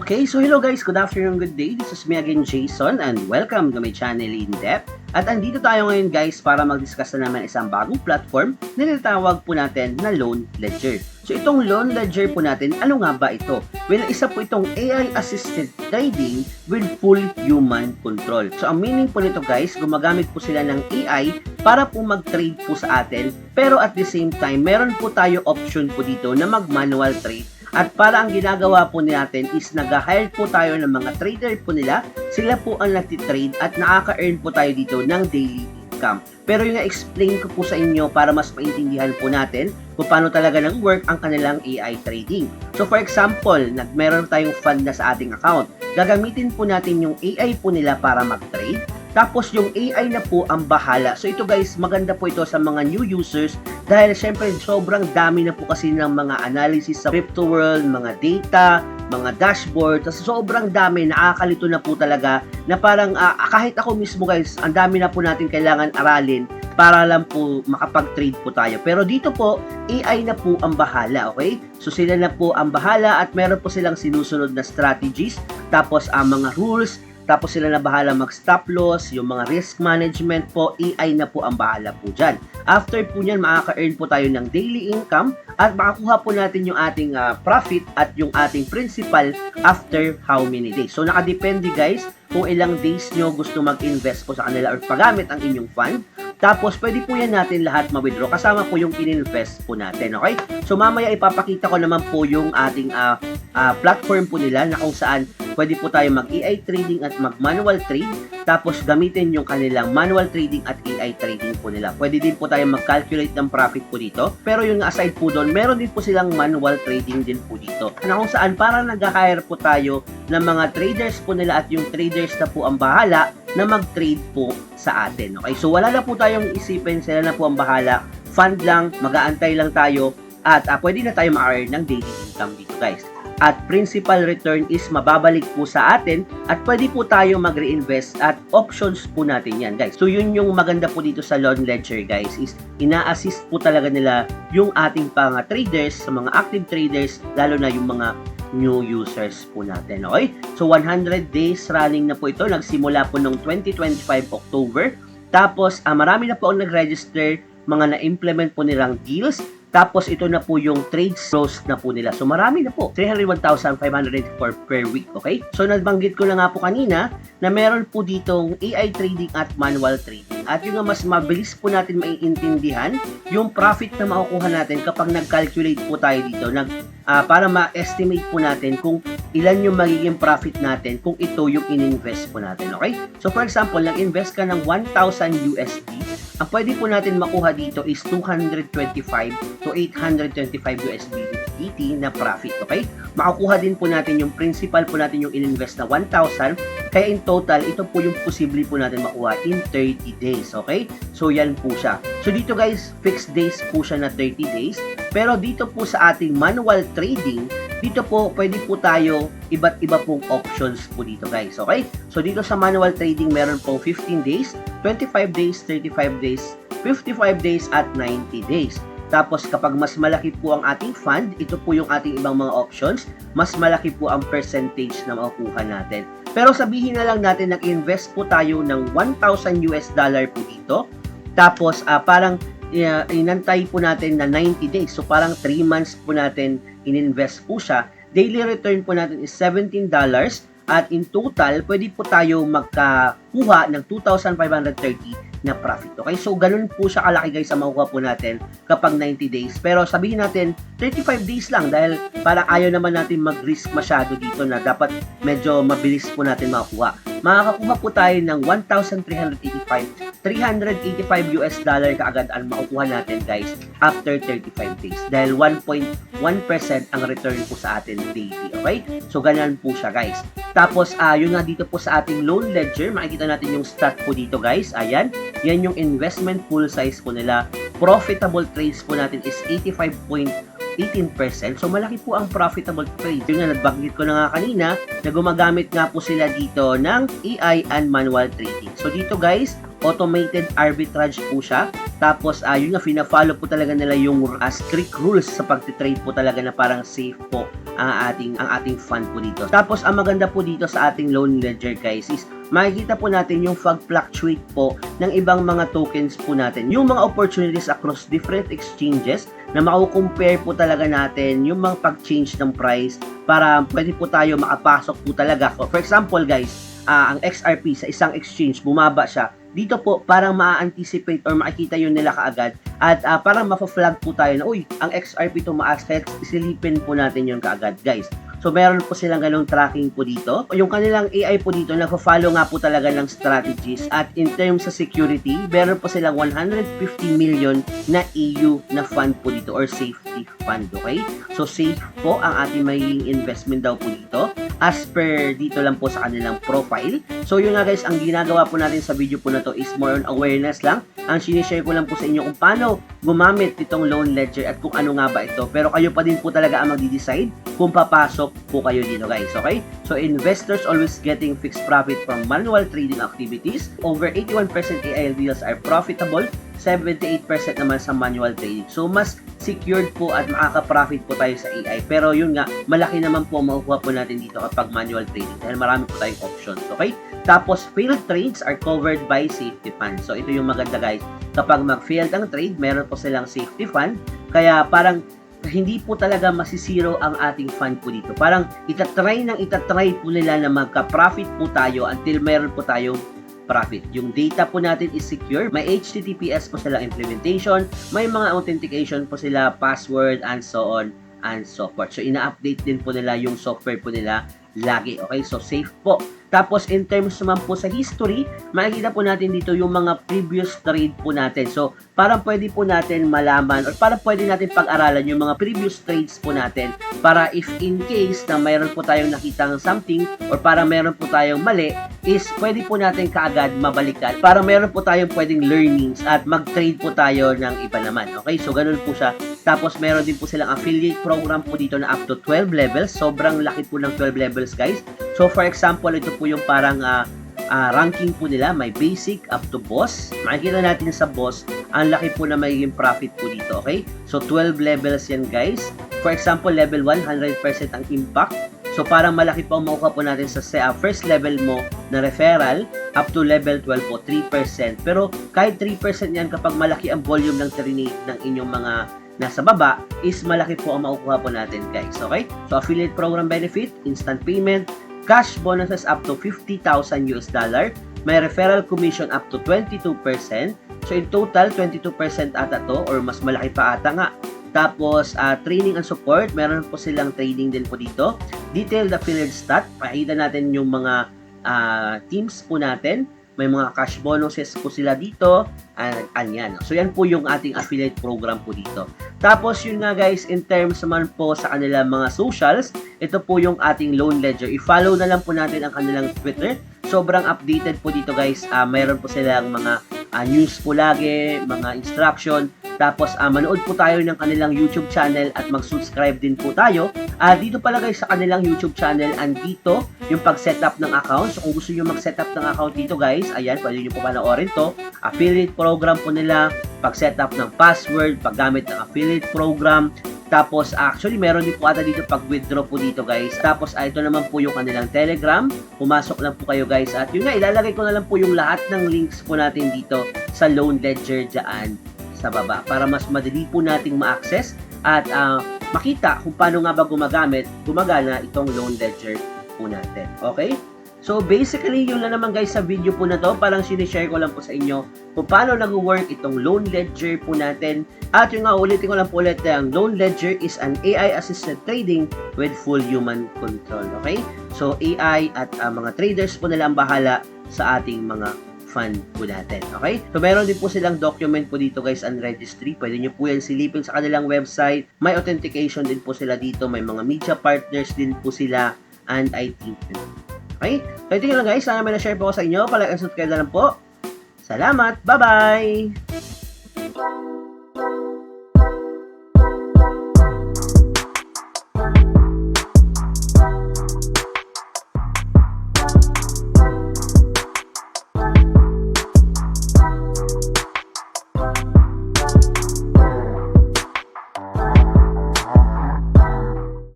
Okay, so hello guys, good afternoon, good day. This is me again, Jason, and welcome to my channel In Depth. At andito tayo ngayon guys para mag-discuss na naman isang bagong platform na tinatawag po natin na Loan Ledger. So itong Loan Ledger po natin, ano nga ba ito? Well, isa po itong AI-assisted trading with full human control. So ang meaning po nito guys, gumagamit po sila ng AI para po mag-trade po sa atin. Pero at the same time, meron po tayo option po dito na mag-manual trade. At para ang ginagawa po natin is nag-hire po tayo ng mga trader po nila. Sila po ang nagtitrade at nakaka-earn po tayo dito ng daily income. Pero yung explain ko po sa inyo para mas maintindihan po natin kung paano talaga nag-work ang kanilang AI trading. So for example, meron tayong fund na sa ating account. Gagamitin po natin yung AI po nila para mag-trade. Tapos yung AI na po ang bahala. So ito guys, maganda po ito sa mga new users dahil syempre sobrang dami na po kasi ng mga analysis sa crypto world, mga data, mga dashboard. So sobrang dami, nakakalito na po talaga na parang kahit ako mismo guys, ang dami na po natin kailangan aralin para lang po makapag-trade po tayo. Pero dito po, AI na po ang bahala, okay? So sila na po ang bahala at meron po silang sinusunod na strategies, tapos ang mga rules, tapos sila na bahala mag-stop loss, yung mga risk management po, AI na po ang bahala po dyan. After po nyan, makaka-earn po tayo ng daily income at makakuha po natin yung ating profit at yung ating principal after how many days. So nakadepende guys kung ilang days nyo gusto mag-invest po sa kanila or paggamit ang inyong fund. Tapos, pwede po yan natin lahat ma-withdraw kasama po yung in-invest po natin, okay? So, mamaya ipapakita ko naman po yung ating platform po nila na kung saan pwede po tayo mag-AI trading at mag-manual trade. Tapos, gamitin yung kanilang manual trading at AI trading po nila. Pwede din po tayo mag-calculate ng profit po dito. Pero yung aside po doon, meron din po silang manual trading din po dito. Na kung saan, para nag-hire po tayo ng mga traders po nila at yung traders na po ang bahala na mag-trade po sa atin. Okay? So, wala na po tayong isipin. Sila na po ang bahala. Fund lang, mag-aantay lang tayo at pwede na tayo ma-earn ng daily income dito guys. At principal return is mababalik po sa atin at pwede po tayo mag-reinvest at options po natin yan guys. So yun yung maganda po dito sa Loan Ledger guys is ina-assist po talaga nila yung ating mga traders, sa mga active traders, lalo na yung mga new users po natin, okay? So 100 days running na po ito, nagsimula po noong 2025 October. Tapos marami na po ang nag-register, mga na-implement po nilang deals. Tapos ito na po yung trades closed na po nila. So marami na po. 301,504 per week. Okay? So nabanggit ko na nga po kanina na meron po ditong AI trading at manual trading. At yung mas mabilis po natin maiintindihan yung profit na makukuha natin kapag nag-calculate po tayo dito. Para ma-estimate po natin kung ilan yung magiging profit natin kung ito yung in-invest po natin. Okay? So for example, nag-invest ka ng 1,000 USD. Ang pwede po natin makuha dito is 225 to 825 USDT na profit, okay? Makukuha din po natin yung principal po natin yung in-invest na 1,000. Kaya in total, ito po yung posible po natin makuha in 30 days, okay? So yan po siya. So dito guys, fixed days po siya na 30 days. Pero dito po sa ating manual trading, dito po pwede po tayo iba't iba pong options po dito guys, okay? So dito sa manual trading, meron pong 15 days, 25 days, 35 days, 55 days at 90 days. Tapos kapag mas malaki po ang ating fund, ito po yung ating ibang mga options, mas malaki po ang percentage na makukuha natin. Pero sabihin na lang natin nag-invest po tayo ng 1,000 US dollar po dito. Tapos parang inantay po natin na 90 days. So parang 3 months po natin in-invest po siya. Daily return po natin is $17. At in total, pwede po tayo magkakuha ng 2,530 na profit. Okay? So, ganun po siya kalaki guys sa makukuha po natin kapag 90 days. Pero sabihin natin, 35 days lang dahil parang ayaw naman natin mag-risk masyado dito na dapat medyo mabilis po natin makukuha. Makakakuha po tayo ng 1,385 US dollar kaagad ang makukuha natin guys after 35 days. Dahil 1.1% ang return po sa atin daily. Okay? So, ganun po siya guys. Tapos, yun nga dito po sa ating Loan Ledger, makikita natin yung stat po dito guys. Ayan, yan yung investment pool size po nila. Profitable trades po natin is 85.18%. So, malaki po ang profitable trade. Yung nga, nagbanggit ko na nga kanina na gumagamit nga po sila dito ng AI and manual trading. So, dito guys, automated arbitrage po siya. Tapos, yun nga, fina-follow po talaga nila yung strict rules sa pagtitrade po talaga na parang safe po ang ating fund po dito. Tapos, ang maganda po dito sa ating loan ledger guys is makikita po natin yung fluctuate po ng ibang mga tokens po natin. Yung mga opportunities across different exchanges na mako-compare po talaga natin yung mga pag-change ng price para pwede po tayo makapasok po talaga. For example guys, ang XRP sa isang exchange, bumaba siya. Dito po, parang ma-anticipate or makikita yun nila kaagad at parang mapa-flag po tayo na, uy, ang XRP tumaas, kaya isilipin po natin yun kaagad, guys. So, meron po silang ganong tracking po dito. Yung kanilang AI po dito, nagpa-follow nga po talaga ng strategies. At in terms sa security, meron po silang 150 million na EU na fund po dito or safety fund, okay? So, safe po ang ating magiging investment daw po dito as per dito lang po sa kanilang profile. So, yun nga guys, ang ginagawa po natin sa video po na to is more on awareness lang. Ang sinishare ko lang po sa inyo kung paano gumamit itong loan ledger at kung ano nga ba ito. Pero kayo pa din po talaga ang magdi-decide kung papasok po kayo dito guys, okay? So, investors always getting fixed profit from manual trading activities. Over 81% AI deals are profitable, 78% naman sa manual trading. So, mas secured po at makaka-profit po tayo sa AI. Pero yun nga, malaki naman po makukuha po natin dito kapag manual trading dahil marami po tayong options, okay? Tapos, failed trades are covered by safety fund. So, ito yung maganda guys. Kapag mag-failed ang trade, meron po silang safety fund. Kaya parang hindi po talaga masisiro ang ating fund po dito. Parang itatry po nila na magka-profit po tayo until meron po tayong profit. Yung data po natin is secure. May HTTPS po sila implementation. May mga authentication po sila, password, and so on and so forth. So, ina-update din po nila yung software po nila lagi. Okay? So, safe po. Tapos, in terms naman po sa history, makikita po natin dito yung mga previous trade po natin. So, parang pwede po natin malaman or parang pwede natin pag-aralan yung mga previous trades po natin para if in case na mayroon po tayong nakitang something or parang mayroon po tayong mali, is pwede po natin kaagad mabalikan para mayroon po tayong pwedeng learnings at mag-trade po tayo ng iba naman. Okay? So, ganun po siya. Tapos, meron din po silang affiliate program po dito na up to 12 levels. Sobrang laki po ng 12 levels, guys. So, for example, ito po yung parang ranking po nila. May basic up to boss. Makikita natin sa boss, ang laki po na magiging profit po dito, okay? So, 12 levels yan, guys. For example, level 1, 100% ang impact. So, parang malaki po ang makuha po natin sa first level mo na referral up to level 12 po, 3%. Pero, kahit 3% yan kapag malaki ang volume ng trade ng inyong mga nasa baba, is malaki po ang makukuha po natin, guys, okay? So, affiliate program benefit, instant payment, cash bonuses up to $50,000 US. May referral commission up to 22%. So, in total, 22% ata to or mas malaki pa ata nga. Tapos, training and support, meron po silang training din po dito. Detailed affiliate stat, pakita natin yung mga teams po natin. May mga cash bonuses po sila dito. Yan. So, yan po yung ating affiliate program po dito. Tapos, yun nga guys, in terms naman po sa kanilang mga socials, ito po yung ating loan ledger. I-follow na lang po natin ang kanilang Twitter. Sobrang updated po dito guys. Mayroon po silang mga news po lagi, mga instruction. Tapos, manood po tayo ng kanilang YouTube channel at mag-subscribe din po tayo. Dito pala guys sa kanilang YouTube channel, andito yung pag-setup ng account. So, kung gusto nyo mag-setup ng account dito guys, ayan, pwede nyo po panoorin to. Affiliate program po nila, pag-setup ng password, paggamit ng affiliate program. Tapos, actually, meron din po ata dito pag-withdraw po dito guys. Tapos, ito naman po yung kanilang Telegram. Pumasok lang po kayo guys. At yun nga, ilalagay ko na lang po yung lahat ng links po natin dito sa loan ledger dyan sa baba para mas madali po nating ma-access at makita kung paano nga ba gumagana itong loan ledger po natin. Okay? So, basically, yun lang naman guys sa video po na to. Parang sinishare ko lang po sa inyo kung paano nag-work itong loan ledger po natin. At yung nga, ulitin ko lang po ulit, ang loan ledger is an AI-assisted trading with full human control. Okay? So, AI at mga traders po nila ang bahala sa ating mga fund po natin. Okay? So, meron din po silang document po dito guys, and registry. Pwede nyo po yan silipin sa kanilang website. May authentication din po sila dito. May mga media partners din po sila. And I think okay? So, ito lang guys. Sana may na-share po ako sa inyo. Palike and subscribe na lang po. Salamat. Bye-bye!